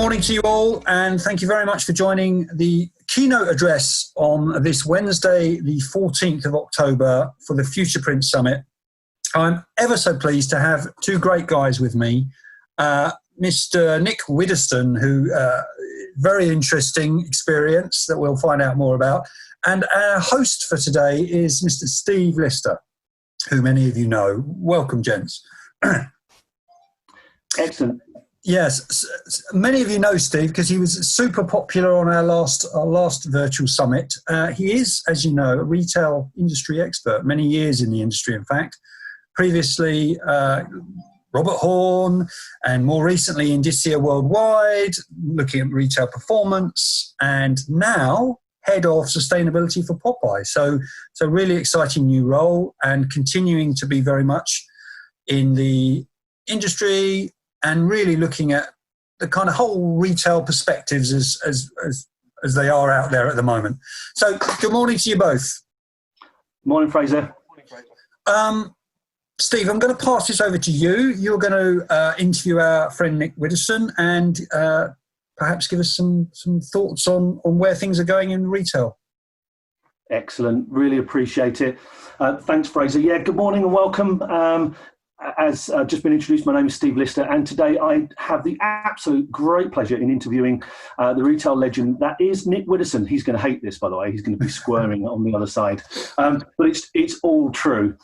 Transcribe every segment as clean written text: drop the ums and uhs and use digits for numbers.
morning to you all, and thank you very much for joining the keynote address on this Wednesday, the 14th of October, for the Futureprint Summit. I'm ever so pleased to have two great guys with me. Mr. Nick Widdowson, who very interesting experience that we'll find out more about. And our host for today is Mr. Steve Lister, who many of you know. Welcome, gents. Excellent. Yes, many of you know Steve because he was super popular on our last virtual summit. He is, as you know, a retail industry expert, many years in the industry, in fact. Previously, Robert Horn, and more recently Indicia Worldwide, looking at retail performance, and now head of sustainability for Popeye. So really exciting new role, and continuing to be very much in the industry and really looking at the kind of whole retail perspectives as they are out there at the moment. So good morning to you both. Morning, Fraser. Steve, I'm going to pass this over to you. You're going to interview our friend Nick Widdowson and perhaps give us some thoughts on where things are going in retail. Excellent. Really appreciate it. Thanks, Fraser. Yeah, good morning and welcome. As just been introduced, my name is Steve Lister, and today I have the absolute great pleasure in interviewing the retail legend that is Nick Widdowson. He's going to hate this, by the way. He's going to be squirming on the other side, but it's all true.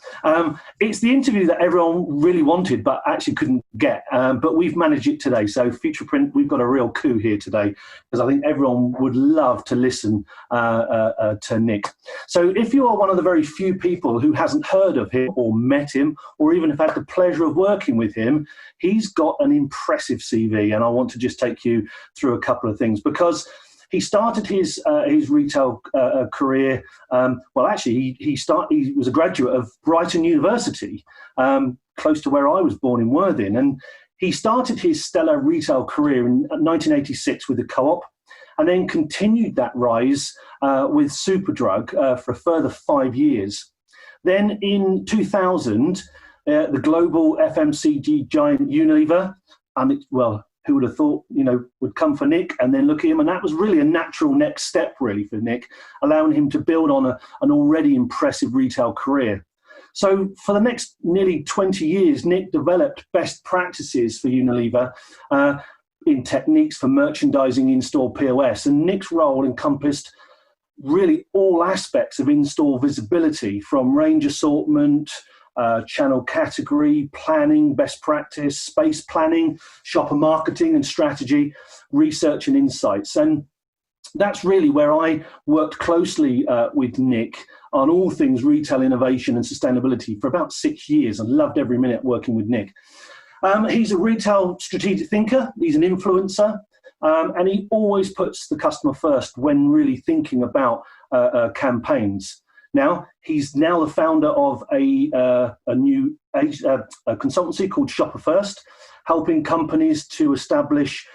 It's the interview that everyone really wanted, but actually couldn't get. But we've managed it today. So Futureprint, we've got a real coup here today because I think everyone would love to listen to Nick. So if you are one of the very few people who hasn't heard of him or met him, or even have had the pleasure of working with him, he's got an impressive CV, and I want to just take you through a couple of things because he started his retail career. Well, actually, he was a graduate of Brighton University, close to where I was born in Worthing, and he started his stellar retail career in 1986 with the Co-op, and then continued that rise with Superdrug for a further 5 years. Then in 2000. The global FMCG giant Unilever, and who would have thought, would come for Nick, and then look at him, and that was really a natural next step, really, for Nick, allowing him to build on an already impressive retail career. So for the next nearly 20 years, Nick developed best practices for Unilever in techniques for merchandising in-store POS, and Nick's role encompassed really all aspects of in-store visibility, from range assortment, channel category, planning, best practice, space planning, shopper marketing and strategy, research and insights. And that's really where I worked closely with Nick on all things retail innovation and sustainability for about 6 years, and loved every minute working with Nick. He's a retail strategic thinker, he's an influencer, and he always puts the customer first when really thinking about campaigns. Now, he's now the founder of a new consultancy called Shopper First, helping companies to establish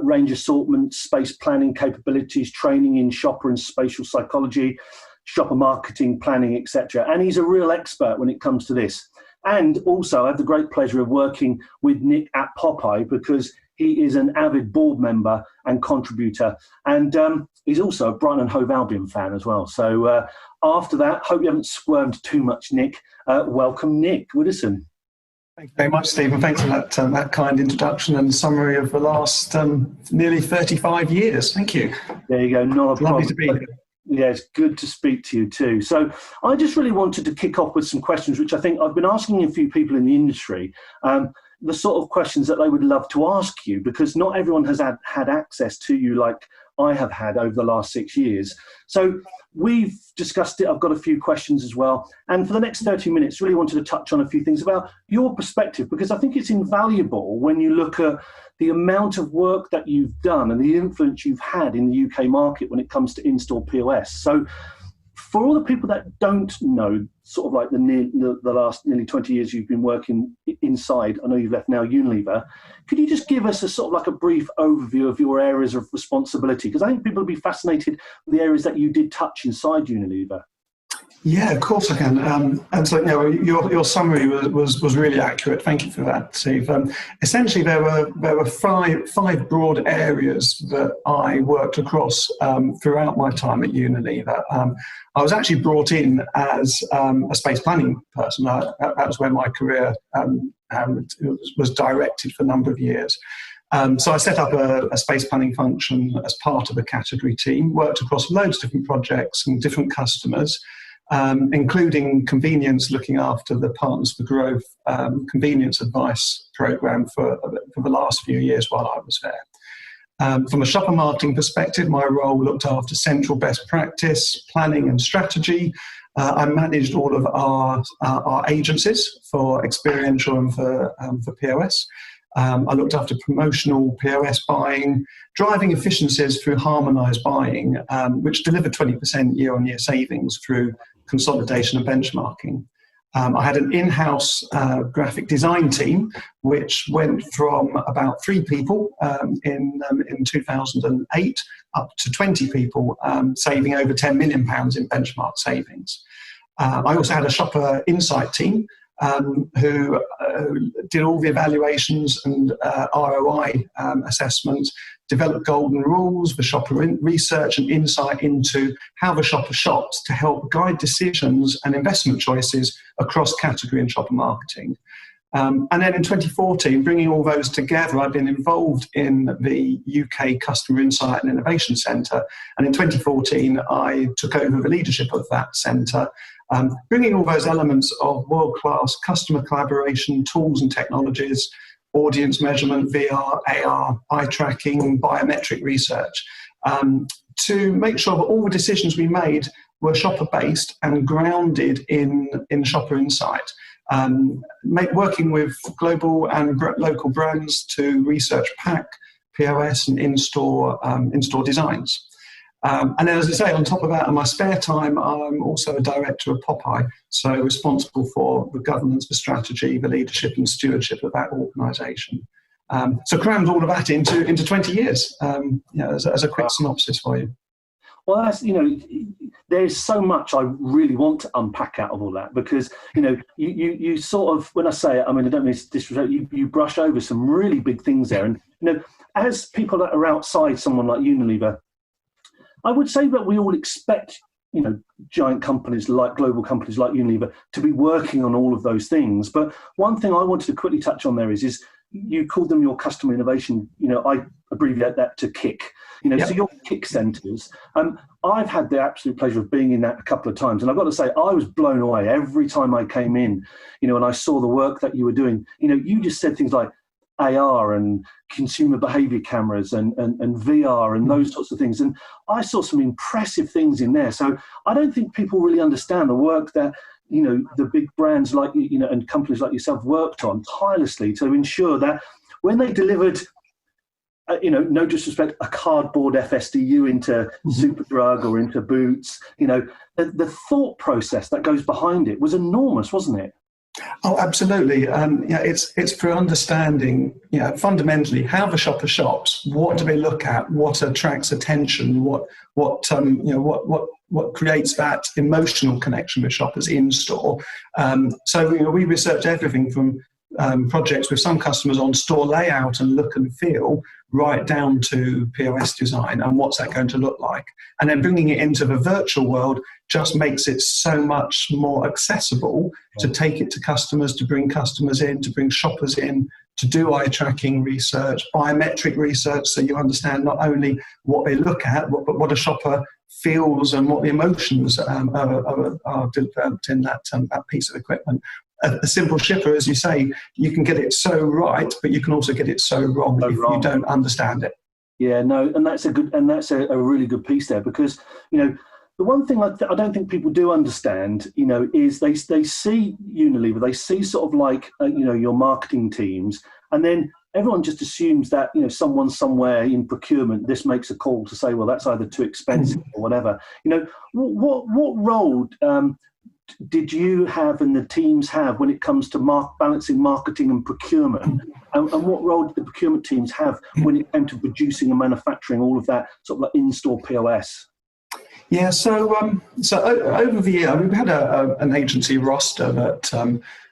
range assortment, space planning capabilities, training in shopper and spatial psychology, shopper marketing, planning, etc. And he's a real expert when it comes to this. And also, I have the great pleasure of working with Nick at Popeye because he is an avid board member and contributor, and he's also a Brighton and Hove Albion fan as well. So after that, hope you haven't squirmed too much, Nick. Welcome, Nick Widdowson. Thank you very much, Stephen. Thanks for that kind introduction and summary of the last nearly 35 years. Thank you. There you go. Not a problem. Lovely to be here. Yeah, it's good to speak to you too. So I just really wanted to kick off with some questions, which I think I've been asking a few people in the industry. The sort of questions that they would love to ask you, because not everyone has had access to you like I have had over the last 6 years. So we've discussed it. I've got a few questions as well. And for the next 30 minutes, really wanted to touch on a few things about your perspective, because I think it's invaluable when you look at the amount of work that you've done and the influence you've had in the UK market when it comes to in-store POS. So for all the people that don't know, sort of like the last nearly 20 years you've been working inside, I know you've left now Unilever, could you just give us a sort of like a brief overview of your areas of responsibility? Because I think people will be fascinated with the areas that you did touch inside Unilever. Yeah, of course I can. And so, your summary was really accurate. Thank you for that, Steve. Essentially, there were five broad areas that I worked across throughout my time at Unilever. I was actually brought in as a space planning person. That was where my career was directed for a number of years. So I set up a space planning function as part of the category team, worked across loads of different projects and different customers, including convenience, looking after the Partners for Growth convenience advice program for the last few years while I was there. From a shopper marketing perspective, my role looked after central best practice, planning and strategy. I managed all of our agencies for experiential and for POS. I looked after promotional POS buying, driving efficiencies through harmonised buying, which delivered 20% year-on-year savings through consolidation and benchmarking. I had an in-house graphic design team, which went from about 3 people in 2008 up to 20 people, saving over £10 million in benchmark savings. I also had a shopper insight team who did all the evaluations and ROI assessments, developed golden rules for shopper research and insight into how the shopper shops to help guide decisions and investment choices across category and shopper marketing. And then in 2014, bringing all those together, I've been involved in the UK Customer Insight and Innovation Centre. And in 2014, I took over the leadership of that centre, bringing all those elements of world-class customer collaboration, tools and technologies, audience measurement, VR, AR, eye tracking, biometric research, to make sure that all the decisions we made were shopper-based and grounded in shopper insight. Working with global and local brands to research pack, POS and in-store designs. And then, as I say, on top of that, in my spare time, I'm also a director of Popeye, so responsible for the governance, the strategy, the leadership and stewardship of that organisation. So crammed all of that into 20 years, as a quick synopsis for you. Well, that's, there's so much I really want to unpack out of all that, because, you sort of, when I say it, I mean, I don't mean to disrespect, you brush over some really big things there. And, as people that are outside someone like Unilever, I would say that we all expect, giant companies like global companies like Unilever to be working on all of those things. But one thing I wanted to quickly touch on there is you called them your customer innovation. I abbreviate that to KIC. Yep. So your KIC centres. I've had the absolute pleasure of being in that a couple of times, and I've got to say I was blown away every time I came in. And I saw the work that you were doing. You just said things like AR and consumer behaviour cameras and VR and those sorts of things. And I saw some impressive things in there. So I don't think people really understand the work that, the big brands like, and companies like yourself worked on tirelessly to ensure that when they delivered, no disrespect, a cardboard FSDU into Superdrug or into Boots, the thought process that goes behind it was enormous, wasn't it? Oh, absolutely. It's for understanding, fundamentally how the shopper shops. What do they look at? What attracts attention? What creates that emotional connection with shoppers in store? So we research everything from projects with some customers on store layout and look and feel, right down to POS design and what's that going to look like. And then bringing it into the virtual world just makes it so much more accessible to take it to customers, to bring customers in, to bring shoppers in, to do eye tracking research, biometric research, so you understand not only what they look at, but what a shopper feels and what the emotions are developed in that piece of equipment. A simple shipper, as you say, you can get it so right, but you can also get it so wrong if you don't understand it. Yeah, no, and that's a really good piece there, because the one thing I don't think people do understand, is they see Unilever, they see sort of like your marketing teams, and then everyone just assumes that someone somewhere in procurement this makes a call to say, well, that's either too expensive or whatever. What role did you have and the teams have when it comes to balancing marketing and procurement? And what role did the procurement teams have when it came to producing and manufacturing all of that sort of like in-store POS? Yeah, over the year, we had an agency roster that,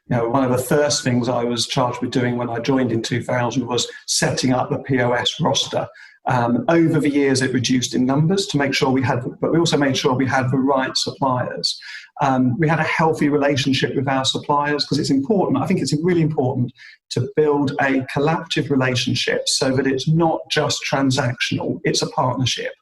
one of the first things I was charged with doing when I joined in 2000 was setting up the POS roster. Over the years, it reduced in numbers to make sure but we also made sure we had the right suppliers. We had a healthy relationship with our suppliers because it's important. I think it's really important to build a collaborative relationship so that it's not just transactional, it's a partnership.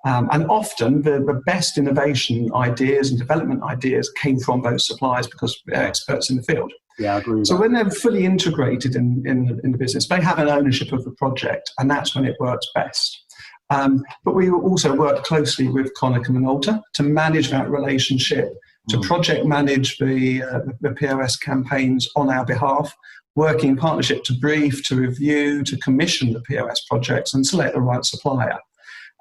And often the best innovation ideas and development ideas came from those suppliers because they're experts in the field. Yeah, I agree with so that. When they're fully integrated in the business, they have an ownership of the project, and that's when it works best. But we also work closely with Konica Minolta to manage that relationship, to project manage the POS campaigns on our behalf, working in partnership to brief, to review, to commission the POS projects and select the right supplier.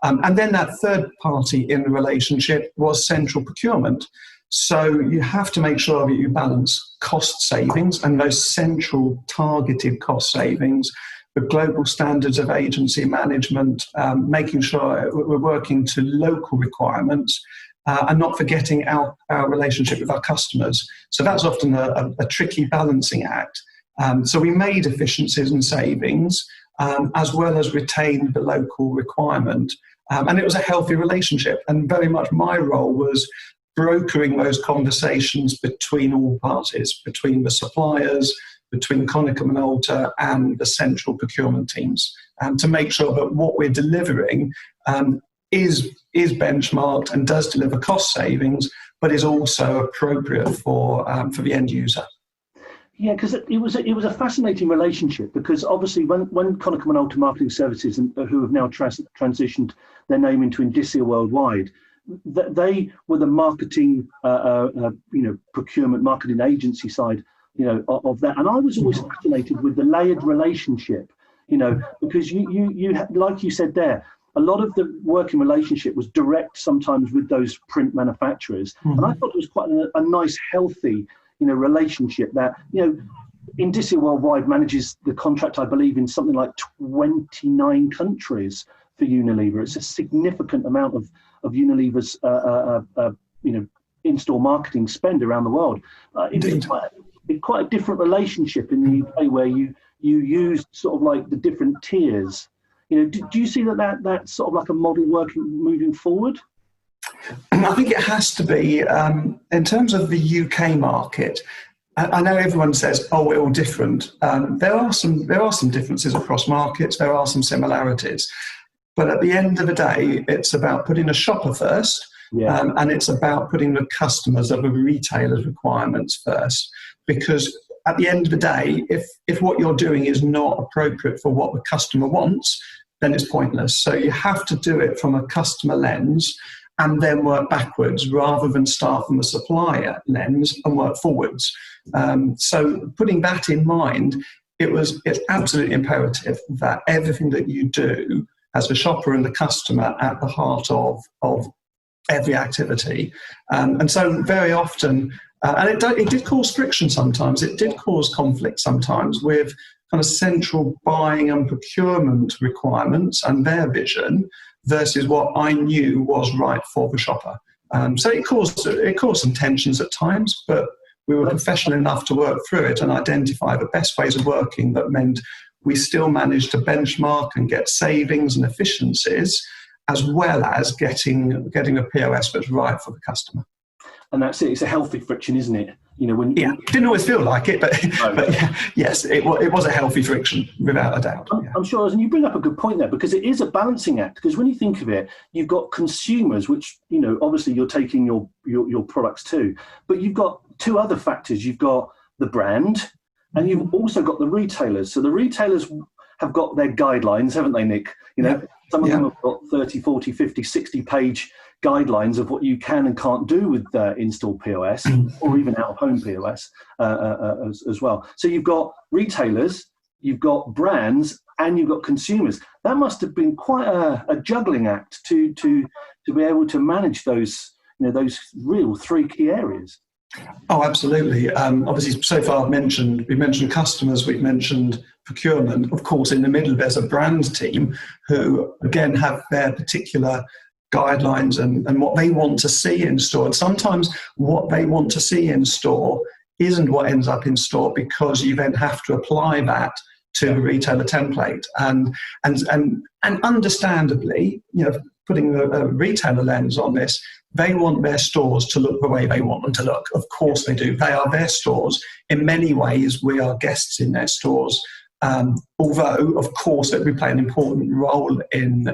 And then that third party in the relationship was central procurement. So you have to make sure that you balance cost savings and those central targeted cost savings, the global standards of agency management, making sure we're working to local requirements, and not forgetting our relationship with our customers. So that's often a tricky balancing act. So we made efficiencies and savings, as well as retained the local requirement. And it was a healthy relationship. And very much my role was brokering those conversations between all parties, between the suppliers, between Konica Minolta and the central procurement teams, to make sure that what we're delivering is benchmarked and does deliver cost savings, but is also appropriate for the end user. Yeah, because it was a fascinating relationship, because obviously when Konica Minolta Marketing Services, who have now transitioned their name into Indicia Worldwide, they were the marketing, procurement marketing agency side, of that. And I was always fascinated with the layered relationship, because you like you said there, a lot of the working relationship was direct sometimes with those print manufacturers. Mm-hmm. And I thought it was quite a nice, healthy, relationship that, Indicia Worldwide manages the contract, I believe, in something like 29 countries for Unilever. It's a significant amount of Unilever's, in-store marketing spend around the world. It's quite a different relationship in the UK where you use sort of like the different tiers. Do you see that's sort of like a model moving forward? I think it has to be, in terms of the UK market. I know everyone says, "Oh, we're all different." There are some differences across markets. There are some similarities, but at the end of the day, it's about putting the shopper first, and it's about putting the customers or the retailer's requirements first. Because at the end of the day, if what you're doing is not appropriate for what the customer wants, then it's pointless. So you have to do it from a customer lens, and then work backwards rather than start from a supplier lens and work forwards. So putting that in mind, it's absolutely imperative that everything that you do has the shopper and the customer at the heart of every activity. And so very often, and it did cause friction sometimes, it did cause conflict sometimes with kind of central buying and procurement requirements and their vision versus what I knew was right for the shopper. So it caused some tensions at times, but we were professional enough to work through it and identify the best ways of working that meant we still managed to benchmark and get savings and efficiencies, as well as getting a POS that's right for the customer. And that's it. It's a healthy friction, isn't it? Didn't always feel like it, but yes, it was a healthy friction without a doubt. I'm sure, and you bring up a good point there, because it is a balancing act. Because when you think of it, you've got consumers, which obviously you're taking your products to, but you've got two other factors. You've got the brand, and you've also got the retailers. So the retailers have got their guidelines, haven't they, Nick? Some of them have got 30, 40, 50, 60-page guidelines of what you can and can't do with in-store POS or even out-of-home POS as well. So you've got retailers, you've got brands, and you've got consumers. That must have been quite a juggling act to be able to manage those real three key areas. Oh, absolutely. Obviously, so far we mentioned customers, we've mentioned procurement. Of course, in the middle, there's a brand team who, again, have their particular guidelines and what they want to see in store. And sometimes what they want to see in store isn't what ends up in store, because you then have to apply that to the retailer template. And understandably, putting a retailer lens on this, they want their stores to look the way they want them to look. Of course they do. They are their stores. In many ways, we are guests in their stores. Although, of course, we play an important role in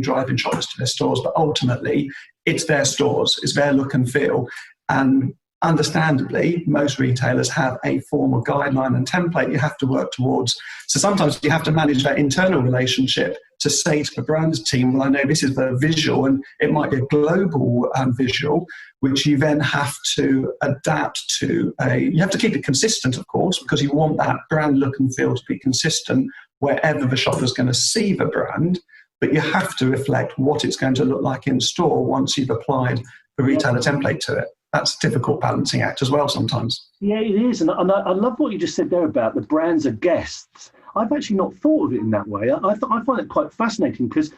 driving shoppers to their stores, but ultimately, it's their stores, it's their look and feel. And understandably, most retailers have a form of guideline and template you have to work towards. So sometimes you have to manage that internal relationship to say to the brand team, well, I know this is the visual, and it might be a global visual, which you then have to adapt to. You have to keep it consistent, of course, because you want that brand look and feel to be consistent wherever the shopper's going to see the brand, but you have to reflect what it's going to look like in store once you've applied the retailer template to it. That's a difficult balancing act as well sometimes. Yeah, it is. And I love what you just said there about the brands are guests. I've actually not thought of it in that way. I find it quite fascinating, because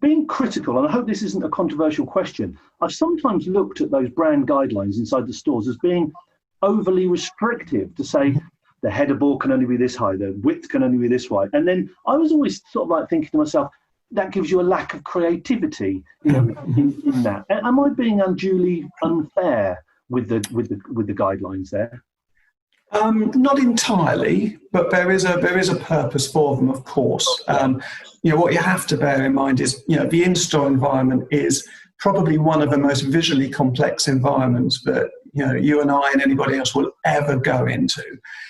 being critical, and I hope this isn't a controversial question, I've sometimes looked at those brand guidelines inside the stores as being overly restrictive, to say the header board can only be this high, the width can only be this wide. And then I was always sort of like thinking to myself, that gives you a lack of creativity in that. Am I being unduly unfair with the guidelines there? Not entirely, but there is a purpose for them, of course. What you have to bear in mind is, the in-store environment is probably one of the most visually complex environments that you and I and anybody else will ever go into.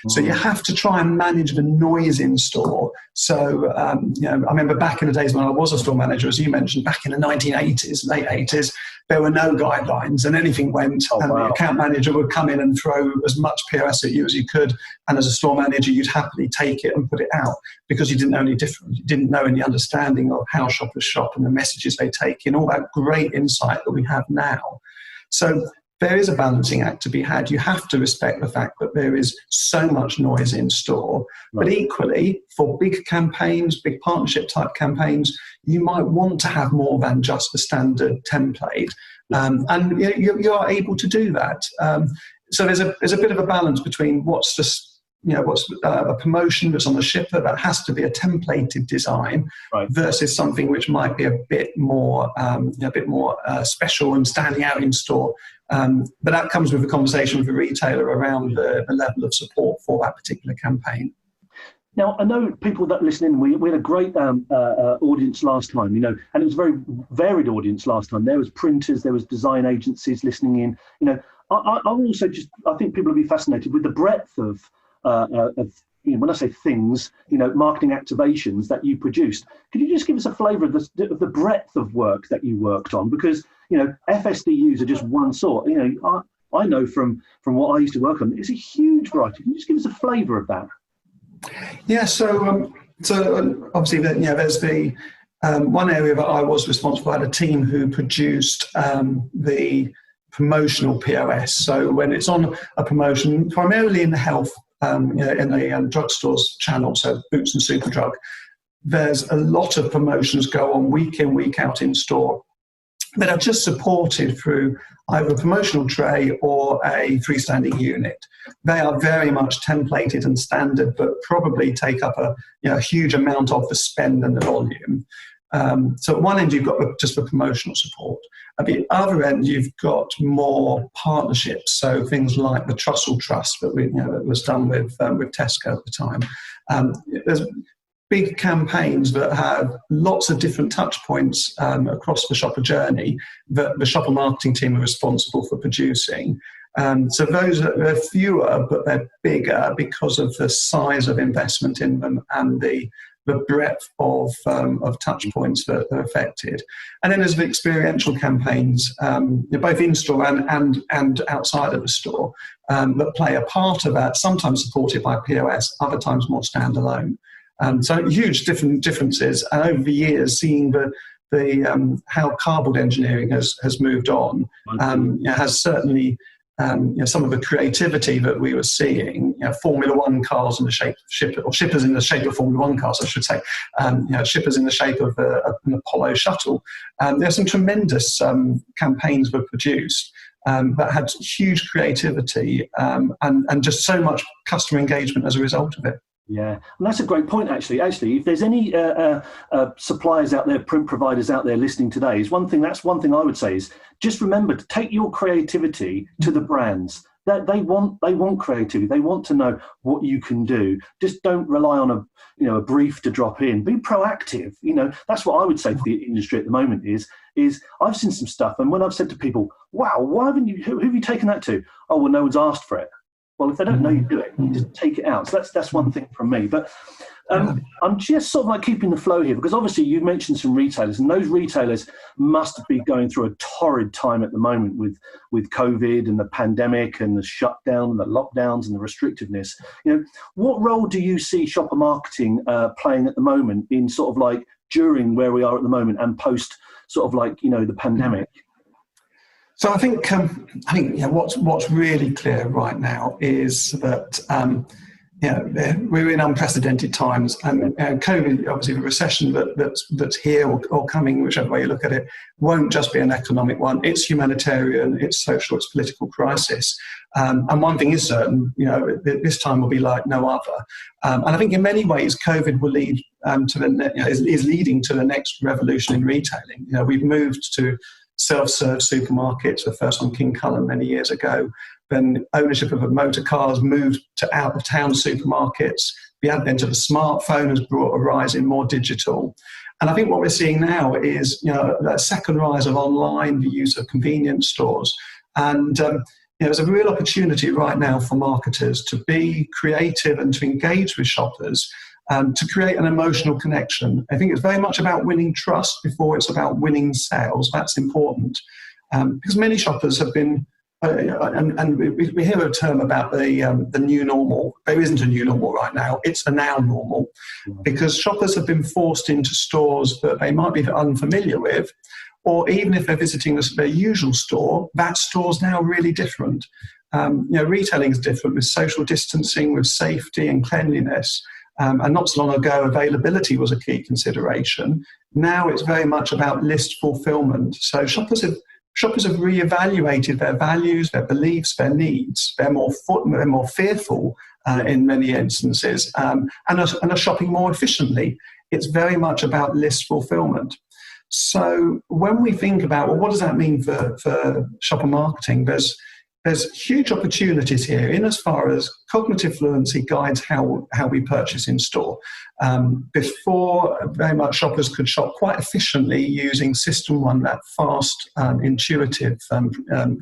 So you have to try and manage the noise in store. So I remember back in the days when I was a store manager, as you mentioned, back in the 1980s, late 80s, there were no guidelines and anything went. The account manager would come in and throw as much POS at you as you could, and as a store manager, you'd happily take it and put it out, because you didn't know any different. You didn't know any understanding of how shoppers shop and the messages they take in, all that great insight that we have now. So there is a balancing act to be had. You have to respect the fact that there is so much noise in store. Right. But equally, for big campaigns, big partnership type campaigns, you might want to have more than just the standard template. And you are able to do that. So there's a bit of a balance between what's just, what's a promotion that's on the shipper that has to be a templated design, right, versus something which might be a bit more special and standing out in store. But that comes with a conversation with the retailer around the level of support for that particular campaign. Now, I know people that listen in, we had a great audience last time, and it was a very varied audience last time. There was printers, there was design agencies listening in. I also I think people will be fascinated with the breadth of when I say things, marketing activations that you produced. Could you just give us a flavour of the breadth of work that you worked on? Because, FSDUs are just one sort. I know from what I used to work on, it's a huge variety. Can you just give us a flavour of that? Yeah, so obviously, there's the one area that I was responsible. I had a team who produced the promotional POS. So when it's on a promotion, primarily in the health, in the drugstores channel, so Boots and Superdrug, there's a lot of promotions go on week in, week out in store that are just supported through either a promotional tray or a freestanding unit. They are very much templated and standard, but probably take up a huge amount of the spend and the volume. So at one end, you've got just the promotional support. At the other end, you've got more partnerships. So things like the Trussell Trust that that was done with Tesco at the time. There's big campaigns that have lots of different touch points across the shopper journey that the shopper marketing team are responsible for producing. So they're fewer, but they're bigger because of the size of investment in them and the breadth of touch points that are affected. And then there's the experiential campaigns, both in-store and outside of the store, that play a part of that, sometimes supported by POS, other times more standalone. So huge differences. And over the years, seeing how cardboard engineering has moved on, has certainly some of the creativity that we were seeing, Formula One cars in the shape of shippers, or shippers in the shape of Formula One cars, I should say, shippers in the shape of an Apollo shuttle. There's some tremendous campaigns were produced that had huge creativity and just so much customer engagement as a result of it. Yeah, and that's a great point, actually. If there's any suppliers out there, print providers out there listening today, that's one thing I would say is just remember to take your creativity to the brands. That they want creativity. They want to know what you can do. Just don't rely on a brief to drop in. Be proactive. That's what I would say to the industry at the moment is I've seen some stuff, and when I've said to people, "Wow, why haven't you? Who have you taken that to?" "Oh, well, no one's asked for it." Well, if they don't know you do it, you just take it out. So that's one thing from me. But I'm just sort of like keeping the flow here, because obviously you mentioned some retailers, and those retailers must be going through a torrid time at the moment with COVID and the pandemic and the shutdown and the lockdowns and the restrictiveness. What role do you see shopper marketing playing at the moment in sort of like during where we are at the moment and post sort of like, the pandemic? So I think what's really clear right now is that we're in unprecedented times, and COVID, obviously the recession that's here or coming, whichever way you look at it, won't just be an economic one. It's humanitarian, it's social, it's political crisis. And one thing is certain, this time will be like no other. And I think in many ways, COVID will lead is leading to the next revolution in retailing. We've moved to self-serve supermarkets, the first on King Cullen many years ago. Then ownership of motor cars moved to out-of-town supermarkets. The advent of the smartphone has brought a rise in more digital. And I think what we're seeing now is that second rise of online, the use of convenience stores. And there's a real opportunity right now for marketers to be creative and to engage with shoppers, to create an emotional connection. I think it's very much about winning trust before it's about winning sales. That's important. Because many shoppers have been, and we hear a term about the new normal. There isn't a new normal right now. It's a now normal. Because shoppers have been forced into stores that they might be unfamiliar with, or even if they're visiting their usual store, that store's now really different. Retailing is different with social distancing, with safety and cleanliness. And not so long ago, availability was a key consideration. Now it's very much about list fulfillment. So shoppers have reevaluated their values, their beliefs, their needs. They're more fearful in many instances, and are shopping more efficiently. It's very much about list fulfillment. So when we think about, what does that mean for shopper marketing? There's huge opportunities here in as far as cognitive fluency guides how we purchase in store. Before, very much shoppers could shop quite efficiently using System 1, that fast, intuitive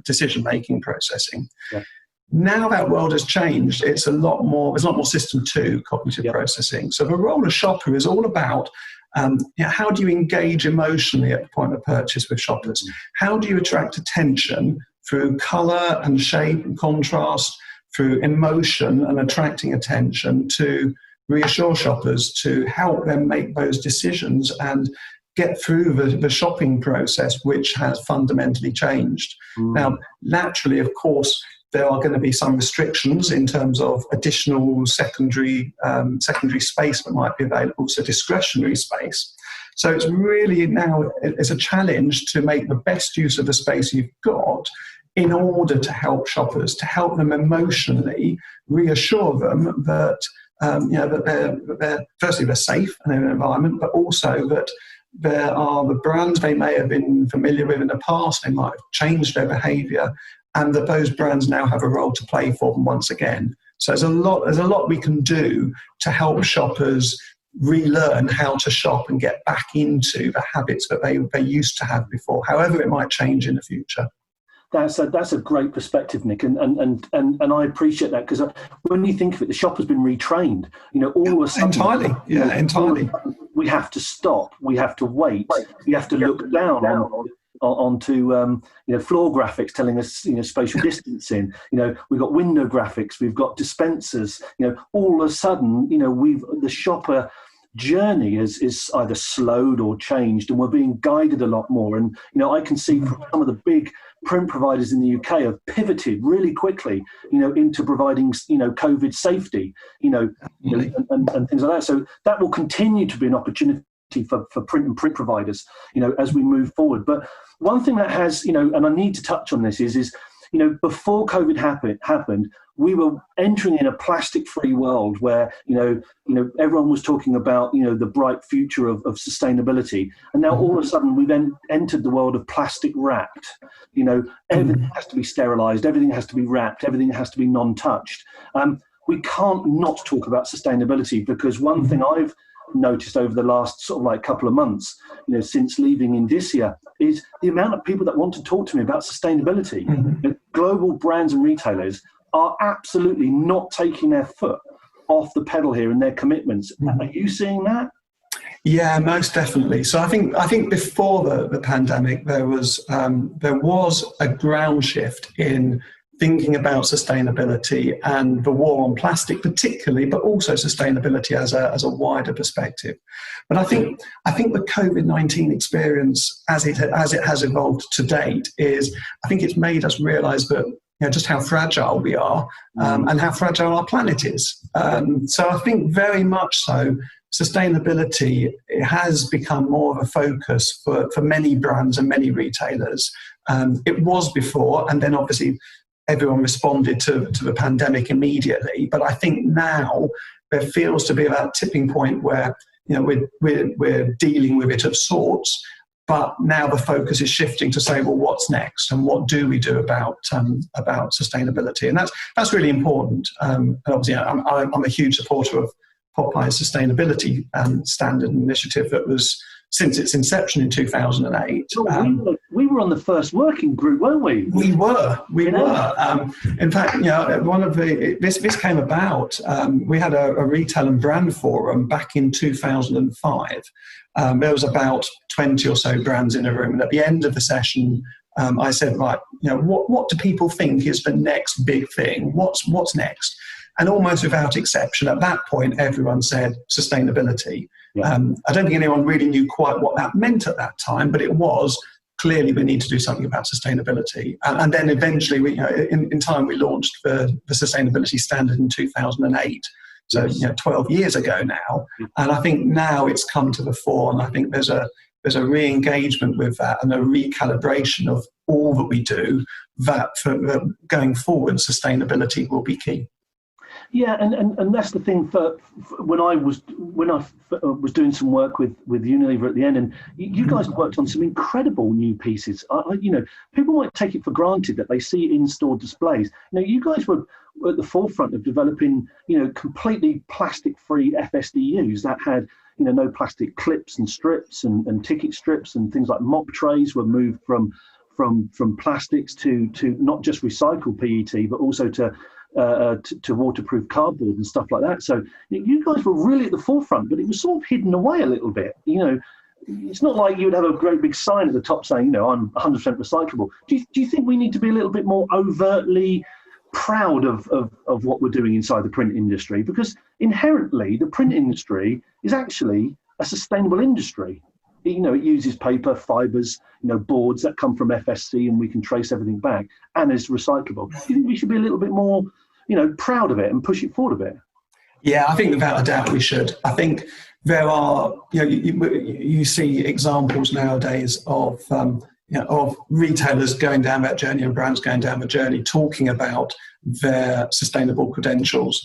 decision-making processing. Yeah. Now that world has changed. There's a lot more System 2 cognitive processing. So the role of shopper is all about how do you engage emotionally at the point of purchase with shoppers? How do you attract attention through colour and shape and contrast, through emotion and attracting attention to reassure shoppers, to help them make those decisions and get through the shopping process, which has fundamentally changed. Now, naturally, of course, there are going to be some restrictions in terms of additional secondary space that might be available, so discretionary space. So it's really now it's a challenge to make the best use of the space you've got in order to help shoppers, to help them emotionally, reassure them that that they're firstly they're safe in their environment, but also that there are the brands they may have been familiar with in the past. They might have changed their behaviour, and that those brands now have a role to play for them once again. So there's a lot we can do to help shoppers relearn how to shop and get back into the habits that they used to have before, however it might change in the future. That's a great perspective, Nick, and I appreciate that, because when you think of it, the shopper's been retrained. All of a sudden, entirely. We have to stop. We have to wait. We have to look down onto floor graphics telling us spatial distancing. We've got window graphics. We've got dispensers. All of a sudden, the shopper journey is either slowed or changed, and we're being guided a lot more. And I can see from some of the big print providers in the UK have pivoted really quickly, into providing COVID safety, and things like that. So that will continue to be an opportunity for print and print providers, as we move forward. But one thing that has, and I need to touch on this is before COVID happened, we were entering in a plastic-free world where, everyone was talking about, the bright future of sustainability. And now all of a sudden we've entered the world of plastic wrapped. Everything has to be sterilized, everything has to be wrapped, everything has to be non-touched. We can't not talk about sustainability, because one thing I've noticed over the last sort of couple of months, since leaving Indicia, is the amount of people that want to talk to me about sustainability. Global brands and retailers are absolutely not taking their foot off the pedal here in their commitments. Are you seeing that? Yeah, most definitely. So I think before the pandemic, there was a ground shift in thinking about sustainability and the war on plastic particularly, but also sustainability as a wider perspective. But I think the COVID-19 experience, as it has evolved to date, I think it's made us realise that just how fragile we are, and how fragile our planet is. So I think very much so, sustainability has become more of a focus for many brands and many retailers. It was before, and then obviously everyone responded to the pandemic immediately. But I think now there feels to be that tipping point where we're dealing with it of sorts. But now the focus is shifting to say, well, what's next, and what do we do about sustainability? And that's really important. And obviously, I'm a huge supporter of Popeye's sustainability standard initiative that was since its inception in 2008. We were on the first working group, weren't we? We were. In fact, this came about. We had a retail and brand forum back in 2005. There was about 20 or so brands in a room, and at the end of the session, I said, right, what do people think is the next big thing? What's next? And almost without exception, at that point, everyone said sustainability. Yeah. I don't think anyone really knew quite what that meant at that time, but it was clearly we need to do something about sustainability. And then eventually, in time, we launched the sustainability standard in 2008. So, 12 years ago now. And I think now it's come to the fore, and I think there's a re-engagement with that and a recalibration of all that we do, that for going forward, sustainability will be key. Yeah, and that's the thing. For when I was doing some work with Unilever at the end, and you guys worked on some incredible new pieces. People might take it for granted that they see in-store displays. You guys were at the forefront of developing, completely plastic-free FSDUs that had, no plastic clips and strips and ticket strips, and things like mop trays were moved from plastics to not just recycled PET, but also to waterproof cardboard and stuff like that. So you guys were really at the forefront, but it was sort of hidden away a little bit. It's not like you would have a great big sign at the top saying, I'm 100% recyclable. Do you think we need to be a little bit more overtly proud of what we're doing inside the print industry? Because inherently, the print industry is actually a sustainable industry. It uses paper, fibres, boards that come from FSC, and we can trace everything back, and is recyclable. Do you think we should be a little bit more, proud of it and push it forward a bit? Yeah, I think without a doubt we should. I think there are, you see examples nowadays of retailers going down that journey and brands going down the journey, talking about their sustainable credentials.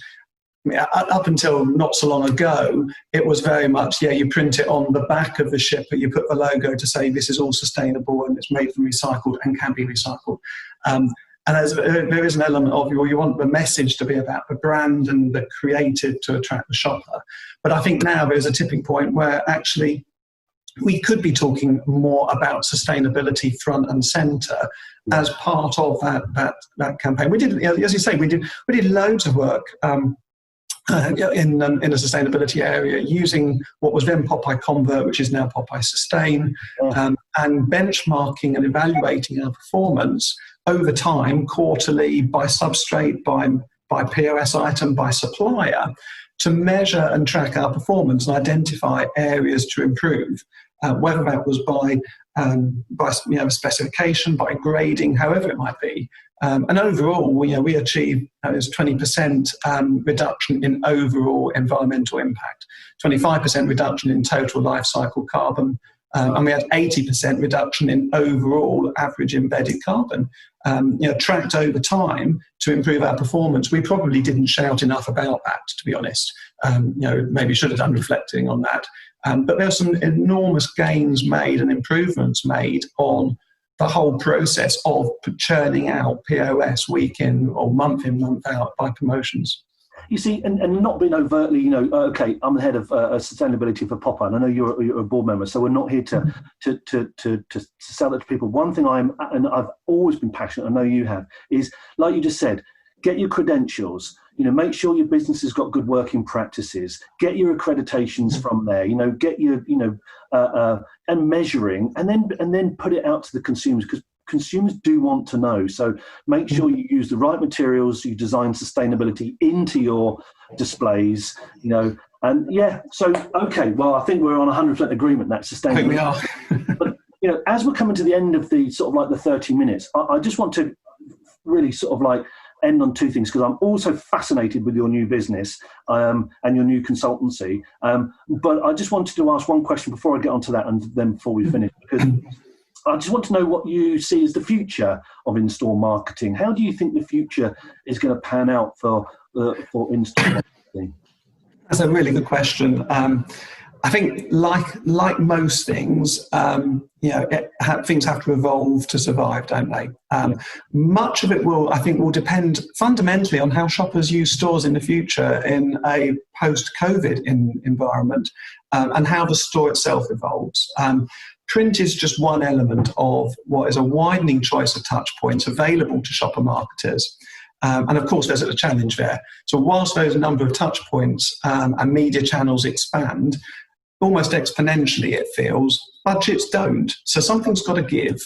Up until not so long ago, it was very much, you print it on the back of the shipper, you put the logo to say this is all sustainable and it's made from recycled and can be recycled. And there is an element of, you want the message to be about the brand and the creative to attract the shopper. But I think now there's a tipping point where actually we could be talking more about sustainability front and centre as part of that campaign. We did, as you say, we did loads of work in a sustainability area using what was then Popeye Convert, which is now Popeye Sustain, and benchmarking and evaluating our performance over time, quarterly, by substrate, by by POS item, by supplier, to measure and track our performance and identify areas to improve, whether that was by specification, by grading, however it might be. And overall, we achieved 20% reduction in overall environmental impact, 25% reduction in total life cycle carbon, and we had 80% reduction in overall average embedded carbon, tracked over time to improve our performance. We probably didn't shout enough about that, to be honest. Maybe should have done reflecting on that. But there's some enormous gains made and improvements made on the whole process of churning out POS week in or month in, month out by promotions. You see, and not being overtly, okay, I'm the head of sustainability for Popeye, and I know you're a board member, so we're not here to sell that to people. One thing I've always been passionate, I know you have, is, like you just said, get your credentials. Make sure your business has got good working practices. Get your accreditations from there. Get your and measuring, and then put it out to the consumers, because consumers do want to know. So make sure you use the right materials. You design sustainability into your displays. And yeah. So okay. Well, I think we're on 100% agreement that sustainability. I think we are. But as we're coming to the end of the sort of like the 30 minutes, I just want to really sort of like end on two things, because I'm also fascinated with your new business and your new consultancy. But I just wanted to ask one question before I get onto that, and then before we finish, because I just want to know what you see as the future of in-store marketing. How do you think the future is going to pan out for in-store marketing? That's a really good question. I think, like most things, things have to evolve to survive, don't they? Much of it will depend fundamentally on how shoppers use stores in the future in a post-COVID environment, and how the store itself evolves. Print is just one element of what is a widening choice of touch points available to shopper marketers. And of course, there's a challenge there. So whilst those number of touch points and media channels expand, almost exponentially, it feels, budgets don't. So something's got to give.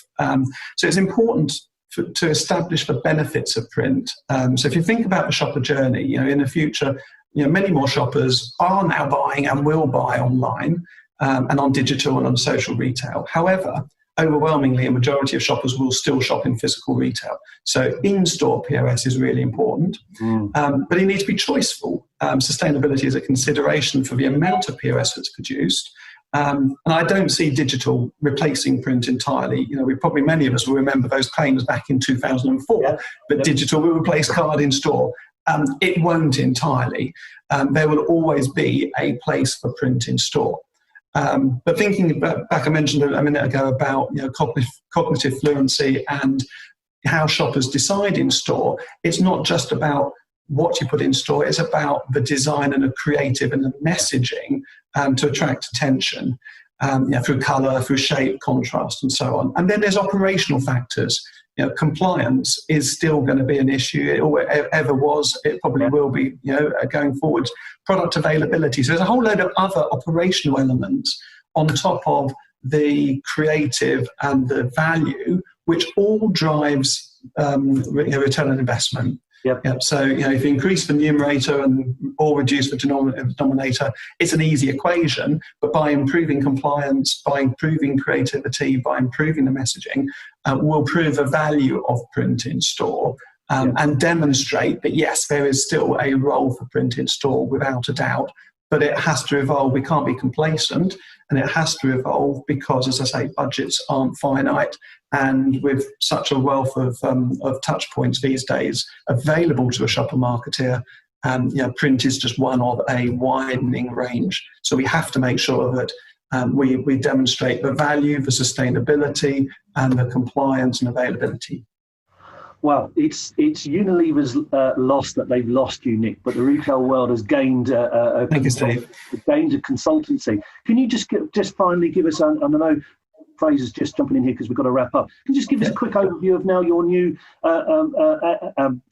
So it's important to establish the benefits of print. So if you think about the shopper journey, in the future, many more shoppers are now buying and will buy online and on digital and on social retail. However, overwhelmingly, a majority of shoppers will still shop in physical retail. So in-store POS is really important, but it needs to be choiceful. Sustainability is a consideration for the amount of POS that's produced. And I don't see digital replacing print entirely. Many of us will remember those claims back in 2004, that digital will replace card in store. It won't entirely. There will always be a place for print in store. But thinking back, I mentioned a minute ago about cognitive fluency and how shoppers decide in store. It's not just about what you put in store, it's about the design and the creative and the messaging to attract attention through colour, through shape, contrast, and so on. And then there's operational factors. Compliance is still going to be an issue. It ever was. It probably will be, going forward. Product availability. So there's a whole load of other operational elements on top of the creative and the value, which all drives return on investment. Yep. So if you increase the numerator or reduce the denominator, it's an easy equation. But by improving compliance, by improving creativity, by improving the messaging, we'll prove the value of print in store and demonstrate that yes, there is still a role for print in store without a doubt. But it has to evolve. We can't be complacent, and it has to evolve because, as I say, budgets aren't finite. And with such a wealth of touch points these days available to a shopper marketeer, print is just one of a widening range. So we have to make sure that we demonstrate the value, the sustainability, and the compliance and availability. Well, it's Unilever's loss that they've lost you, Nick, but the retail world has gained Thank you, Steve. Gained a consultancy. Can you just finally give us, and I know Fraser's just jumping in here because we've got to wrap up. Can you just give us a quick overview of now your new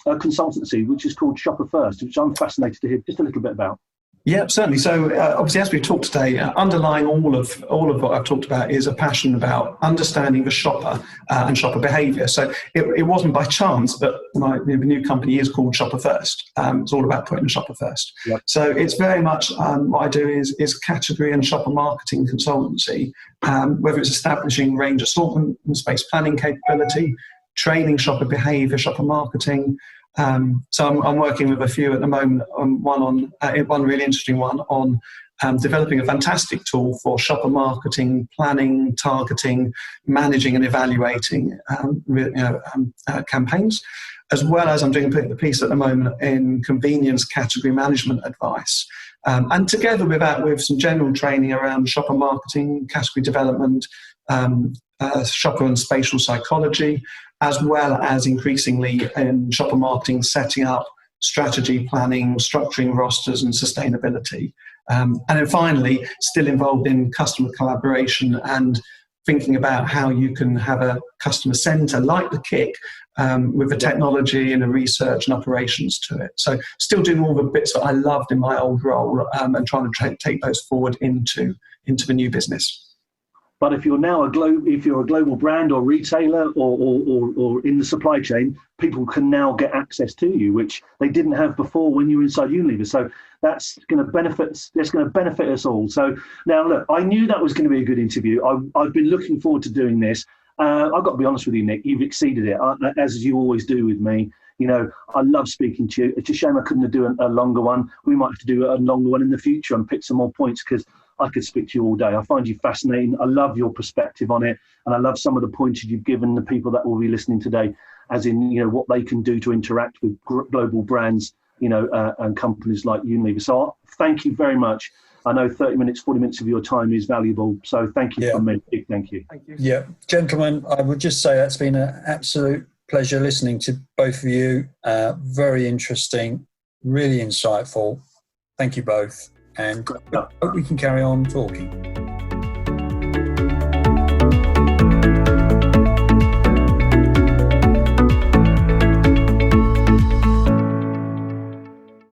consultancy, which is called Shopper First, which I'm fascinated to hear just a little bit about? Yeah, certainly. So obviously, as we've talked today, underlying all of what I've talked about is a passion about understanding the shopper and shopper behaviour. So it wasn't by chance that my new company is called Shopper First. It's all about putting the shopper first. Yep. So it's very much what I do is category and shopper marketing consultancy, whether it's establishing range assortment and space planning capability, training shopper behaviour, shopper marketing. So I'm working with a few at the moment. One really interesting one on developing a fantastic tool for shopper marketing, planning, targeting, managing, and evaluating campaigns, as well as I'm doing a piece at the moment in convenience category management advice. And together with that, with some general training around shopper marketing, category development, shopper and spatial psychology, as well as increasingly in shopper marketing, setting up strategy planning, structuring rosters and sustainability. And then finally, still involved in customer collaboration and thinking about how you can have a customer centre like the Kick with the technology and the research and operations to it. So still doing all the bits that I loved in my old role and trying to take those forward into the new business. But if you're now a global brand or retailer or in the supply chain, people can now get access to you, which they didn't have before when you were inside Unilever. So that's going to benefit us all. So now, look, I knew that was going to be a good interview. I've been looking forward to doing this. I've got to be honest with you, Nick. You've exceeded it, as you always do with me. You know, I love speaking to you. It's a shame I couldn't do a longer one. We might have to do a longer one in the future and pick some more points, because I could speak to you all day. I find you fascinating. I love your perspective on it. And I love some of the pointers you've given the people that will be listening today, as in, you know, what they can do to interact with global brands, you know, and companies like Unilever. So thank you very much. I know 30 minutes, 40 minutes of your time is valuable. So thank you from me. Big thank you. Thank you. Yeah, gentlemen, I would just say that's been an absolute pleasure listening to both of you. Very interesting, really insightful. Thank you both. And hope we can carry on talking.